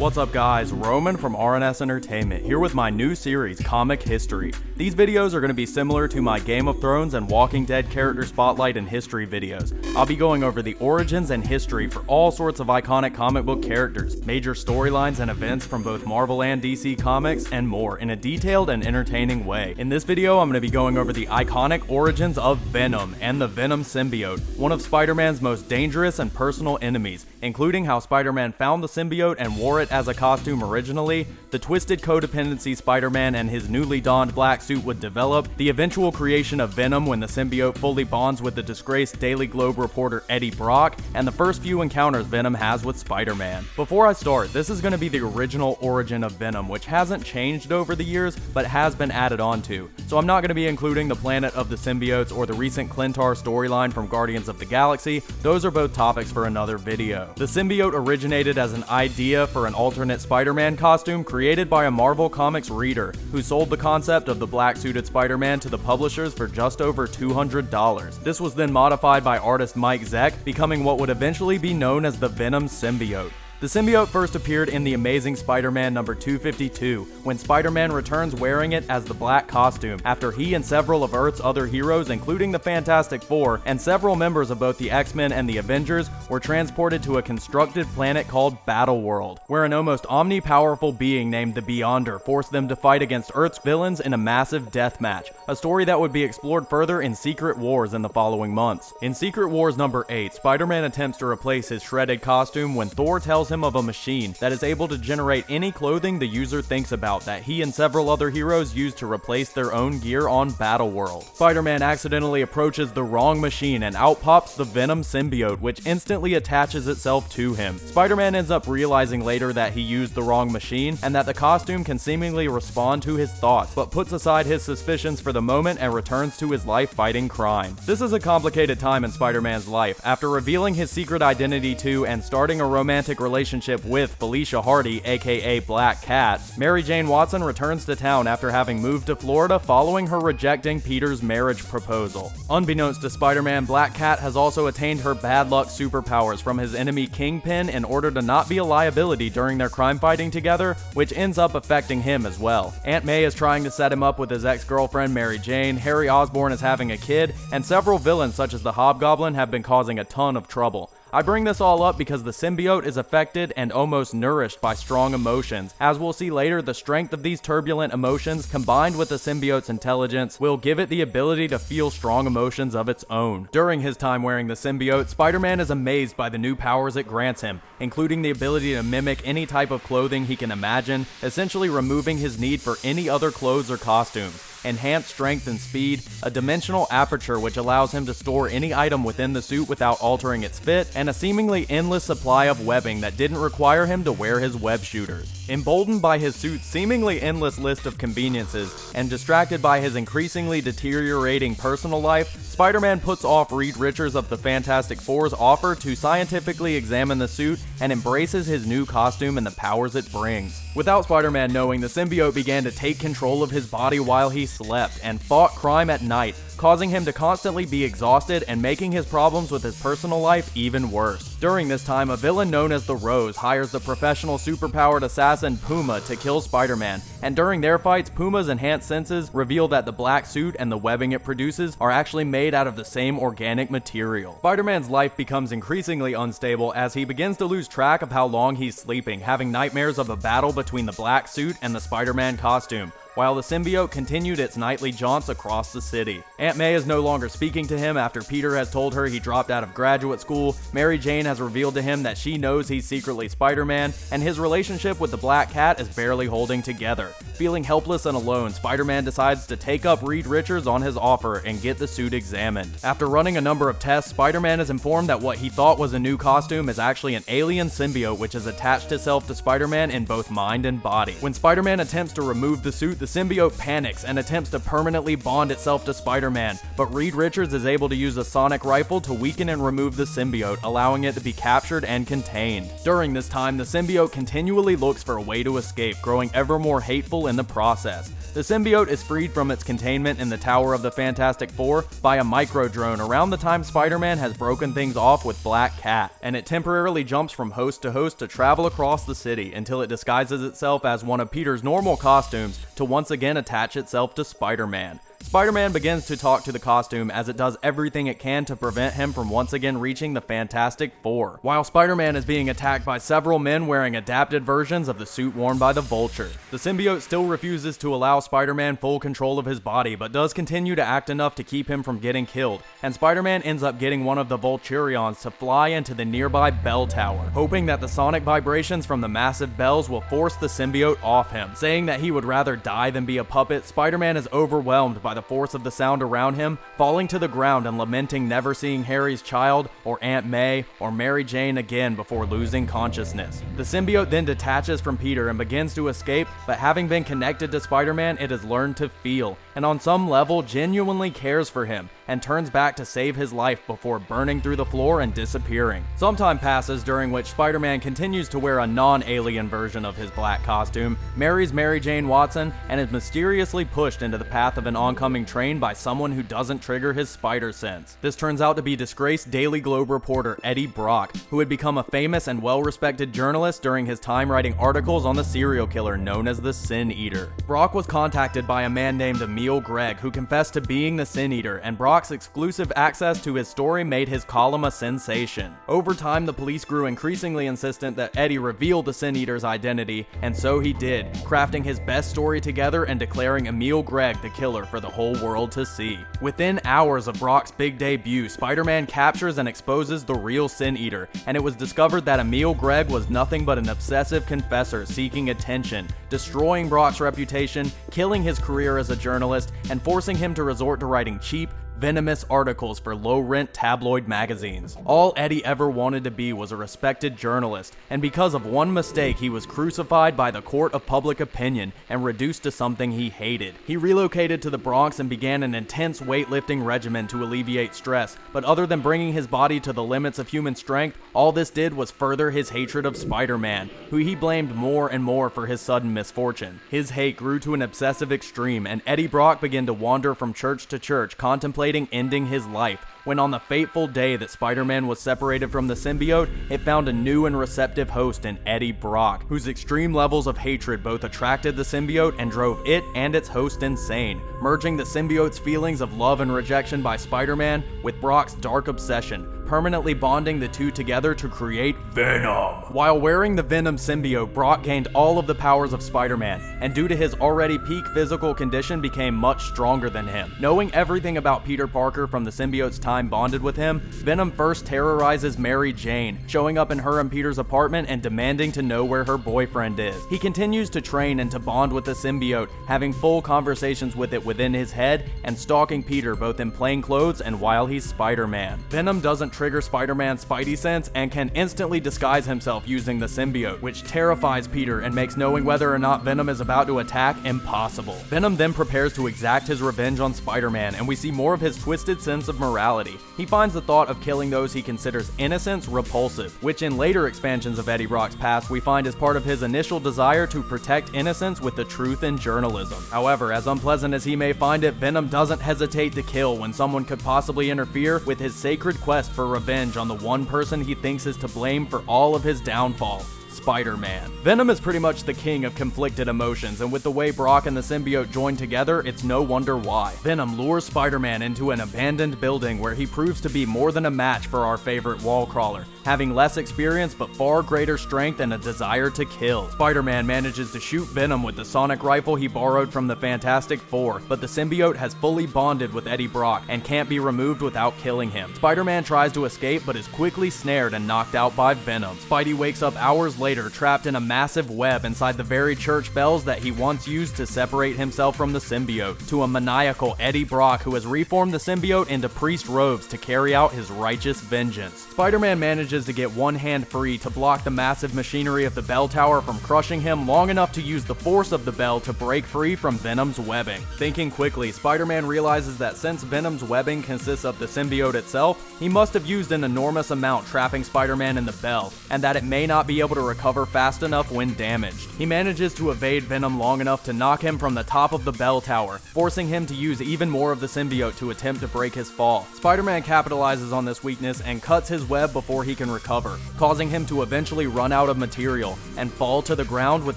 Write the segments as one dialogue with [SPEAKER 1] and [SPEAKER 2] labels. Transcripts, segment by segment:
[SPEAKER 1] What's up guys, Roman from RNS Entertainment, here with my new series, Comic History. These videos are going to be similar to my Game of Thrones and Walking Dead character spotlight and history videos. I'll be going over the origins and history for all sorts of iconic comic book characters, major storylines and events from both Marvel and DC Comics, and more, in a detailed and entertaining way. In this video, I'm going to be going over the iconic origins of Venom and the Venom Symbiote, one of Spider-Man's most dangerous and personal enemies, including how Spider-Man found the symbiote and wore it as a costume originally, the twisted codependency Spider-Man and his newly donned black suit would develop, the eventual creation of Venom when the symbiote fully bonds with the disgraced Daily Globe reporter Eddie Brock, and the first few encounters Venom has with Spider-Man. Before I start, this is going to be the original origin of Venom, which hasn't changed over the years, but has been added onto. So I'm not going to be including the planet of the symbiotes or the recent Clintar storyline from Guardians of the Galaxy. Those are both topics for another video. The symbiote originated as an idea for an alternate Spider-Man costume created by a Marvel Comics reader, who sold the concept of the black-suited Spider-Man to the publishers for just over $200. This was then modified by artist Mike Zeck, becoming what would eventually be known as the Venom Symbiote. The symbiote first appeared in The Amazing Spider-Man number 252, when Spider-Man returns wearing it as the black costume, after he and several of Earth's other heroes, including the Fantastic Four, and several members of both the X-Men and the Avengers, were transported to a constructed planet called Battleworld, where an almost omni-powerful being named the Beyonder forced them to fight against Earth's villains in a massive death match, a story that would be explored further in Secret Wars in the following months. In Secret Wars number 8, Spider-Man attempts to replace his shredded costume when Thor tells him of a machine that is able to generate any clothing the user thinks about that he and several other heroes use to replace their own gear on Battleworld. Spider-Man accidentally approaches the wrong machine and out pops the Venom Symbiote, which instantly attaches itself to him. Spider-Man ends up realizing later that he used the wrong machine and that the costume can seemingly respond to his thoughts, but puts aside his suspicions for the moment and returns to his life fighting crime. This is a complicated time in Spider-Man's life. After revealing his secret identity to and starting a romantic relationship with Felicia Hardy, aka Black Cat, Mary Jane Watson returns to town after having moved to Florida following her rejecting Peter's marriage proposal. Unbeknownst to Spider-Man, Black Cat has also attained her bad luck superpowers from his enemy Kingpin in order to not be a liability during their crime fighting together, which ends up affecting him as well. Aunt May is trying to set him up with his ex-girlfriend Mary Jane, Harry Osborn is having a kid, and several villains such as the Hobgoblin have been causing a ton of trouble. I bring this all up because the symbiote is affected and almost nourished by strong emotions. As we'll see later, the strength of these turbulent emotions combined with the symbiote's intelligence will give it the ability to feel strong emotions of its own. During his time wearing the symbiote, Spider-Man is amazed by the new powers it grants him, including the ability to mimic any type of clothing he can imagine, essentially removing his need for any other clothes or costumes. Enhanced strength and speed, a dimensional aperture which allows him to store any item within the suit without altering its fit, and a seemingly endless supply of webbing that didn't require him to wear his web shooters. Emboldened by his suit's seemingly endless list of conveniences, and distracted by his increasingly deteriorating personal life, Spider-Man puts off Reed Richards of the Fantastic Four's offer to scientifically examine the suit and embraces his new costume and the powers it brings. Without Spider-Man knowing, the symbiote began to take control of his body while he slept and fought crime at night, causing him to constantly be exhausted and making his problems with his personal life even worse. During this time, a villain known as the Rose hires the professional superpowered assassin Puma to kill Spider-Man, and during their fights, Puma's enhanced senses reveal that the black suit and the webbing it produces are actually made out of the same organic material. Spider-Man's life becomes increasingly unstable as he begins to lose track of how long he's sleeping, having nightmares of a battle between the black suit and the Spider-Man costume, while the symbiote continued its nightly jaunts across the city. Aunt May is no longer speaking to him after Peter has told her he dropped out of graduate school, Mary Jane has revealed to him that she knows he's secretly Spider-Man, and his relationship with the Black Cat is barely holding together. Feeling helpless and alone, Spider-Man decides to take up Reed Richards on his offer and get the suit examined. After running a number of tests, Spider-Man is informed that what he thought was a new costume is actually an alien symbiote which has attached itself to Spider-Man in both mind and body. When Spider-Man attempts to remove the suit The symbiote panics and attempts to permanently bond itself to Spider-Man, but Reed Richards is able to use a sonic rifle to weaken and remove the symbiote, allowing it to be captured and contained. During this time, the symbiote continually looks for a way to escape, growing ever more hateful in the process. The symbiote is freed from its containment in the Tower of the Fantastic Four by a micro-drone around the time Spider-Man has broken things off with Black Cat, and it temporarily jumps from host to host to travel across the city until it disguises itself as one of Peter's normal costumes to once again attach itself to Spider-Man. Spider-Man begins to talk to the costume as it does everything it can to prevent him from once again reaching the Fantastic Four, while Spider-Man is being attacked by several men wearing adapted versions of the suit worn by the Vulture. The symbiote still refuses to allow Spider-Man full control of his body, but does continue to act enough to keep him from getting killed, and Spider-Man ends up getting one of the Vulturions to fly into the nearby bell tower, hoping that the sonic vibrations from the massive bells will force the symbiote off him. Saying that he would rather die than be a puppet, Spider-Man is overwhelmed by the force of the sound around him, falling to the ground and lamenting never seeing Harry's child, or Aunt May, or Mary Jane again before losing consciousness. The symbiote then detaches from Peter and begins to escape, but having been connected to Spider-Man, it has learned to feel, and on some level genuinely cares for him, and turns back to save his life before burning through the floor and disappearing. Some time passes during which Spider-Man continues to wear a non-alien version of his black costume, marries Mary Jane Watson, and is mysteriously pushed into the path of an oncoming train by someone who doesn't trigger his spider sense. This turns out to be disgraced Daily Globe reporter Eddie Brock, who had become a famous and well-respected journalist during his time writing articles on the serial killer known as the Sin Eater. Brock was contacted by a man named Emil Gregg, who confessed to being the Sin Eater, and Brock's exclusive access to his story made his column a sensation. Over time, the police grew increasingly insistent that Eddie reveal the Sin Eater's identity, and so he did, crafting his best story together and declaring Emil Gregg the killer for the whole world to see. Within hours of Brock's big debut, Spider-Man captures and exposes the real Sin Eater, and it was discovered that Emil Gregg was nothing but an obsessive confessor seeking attention, destroying Brock's reputation, killing his career as a journalist, and forcing him to resort to writing cheap, venomous articles for low-rent tabloid magazines. All Eddie ever wanted to be was a respected journalist, and because of one mistake, he was crucified by the court of public opinion and reduced to something he hated. He relocated to the Bronx and began an intense weightlifting regimen to alleviate stress, but other than bringing his body to the limits of human strength, all this did was further his hatred of Spider-Man, who he blamed more and more for his sudden misfortune. His hate grew to an obsessive extreme, and Eddie Brock began to wander from church to church, contemplating ending his life, when on the fateful day that Spider-Man was separated from the symbiote, it found a new and receptive host in Eddie Brock, whose extreme levels of hatred both attracted the symbiote and drove it and its host insane, merging the symbiote's feelings of love and rejection by Spider-Man with Brock's dark obsession, permanently bonding the two together to create Venom. While wearing the Venom Symbiote, Brock gained all of the powers of Spider-Man, and due to his already peak physical condition became much stronger than him. Knowing everything about Peter Parker from the symbiote's time bonded with him, Venom first terrorizes Mary Jane, showing up in her and Peter's apartment and demanding to know where her boyfriend is. He continues to train and to bond with the symbiote, having full conversations with it within his head, and stalking Peter both in plain clothes and while he's Spider-Man. Venom doesn't trigger Spider-Man's Spidey sense and can instantly disguise himself using the symbiote, which terrifies Peter and makes knowing whether or not Venom is about to attack impossible. Venom then prepares to exact his revenge on Spider-Man, and we see more of his twisted sense of morality. He finds the thought of killing those he considers innocents repulsive, which in later expansions of Eddie Brock's past we find is part of his initial desire to protect innocence with the truth in journalism. However, as unpleasant as he may find it, Venom doesn't hesitate to kill when someone could possibly interfere with his sacred quest for revenge on the one person he thinks is to blame for all of his downfall. Spider-Man. Venom is pretty much the king of conflicted emotions, and with the way Brock and the symbiote join together, it's no wonder why. Venom lures Spider-Man into an abandoned building where he proves to be more than a match for our favorite wall crawler, having less experience but far greater strength and a desire to kill. Spider-Man manages to shoot Venom with the sonic rifle he borrowed from the Fantastic Four, but the symbiote has fully bonded with Eddie Brock and can't be removed without killing him. Spider-Man tries to escape but is quickly snared and knocked out by Venom. Spidey wakes up hours later trapped in a massive web inside the very church bells that he once used to separate himself from the symbiote, to a maniacal Eddie Brock who has reformed the symbiote into priest robes to carry out his righteous vengeance. Spider-Man manages to get one hand free to block the massive machinery of the bell tower from crushing him long enough to use the force of the bell to break free from Venom's webbing. Thinking quickly, Spider-Man realizes that since Venom's webbing consists of the symbiote itself, he must have used an enormous amount trapping Spider-Man in the bell, and that it may not be able to recover fast enough when damaged. He manages to evade Venom long enough to knock him from the top of the bell tower, forcing him to use even more of the symbiote to attempt to break his fall. Spider-Man capitalizes on this weakness and cuts his web before he can recover, causing him to eventually run out of material and fall to the ground with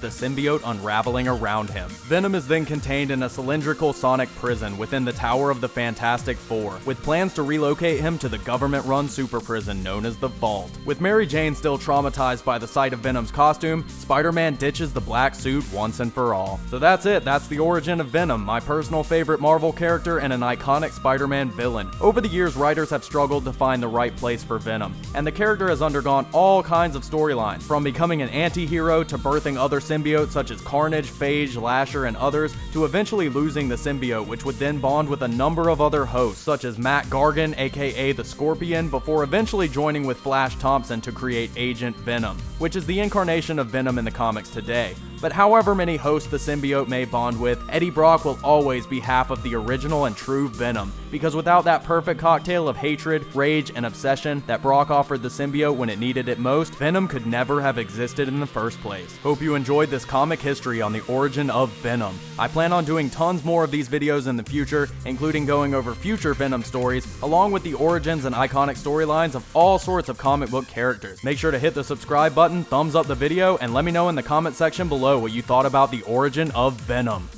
[SPEAKER 1] the symbiote unraveling around him. Venom is then contained in a cylindrical sonic prison within the Tower of the Fantastic Four, with plans to relocate him to the government-run super prison known as the Vault. With Mary Jane still traumatized by the sight of Venom's costume, Spider-Man ditches the black suit once and for all. So that's it, that's the origin of Venom, my personal favorite Marvel character and an iconic Spider-Man villain. Over the years, writers have struggled to find the right place for Venom, and the character has undergone all kinds of storylines, from becoming an anti-hero to birthing other symbiotes such as Carnage, Phage, Lasher, and others, to eventually losing the symbiote, which would then bond with a number of other hosts such as Matt Gargan, aka the Scorpion, before eventually joining with Flash Thompson to create Agent Venom, which is the incarnation of Venom in the comics today. But however many hosts the symbiote may bond with, Eddie Brock will always be half of the original and true Venom, because without that perfect cocktail of hatred, rage, and obsession that Brock offered the symbiote when it needed it most, Venom could never have existed in the first place. Hope you enjoyed this comic history on the origin of Venom. I plan on doing tons more of these videos in the future, including going over future Venom stories, along with the origins and iconic storylines of all sorts of comic book characters. Make sure to hit the subscribe button, thumbs up the video, and let me know in the comment section below what you thought about the origin of Venom.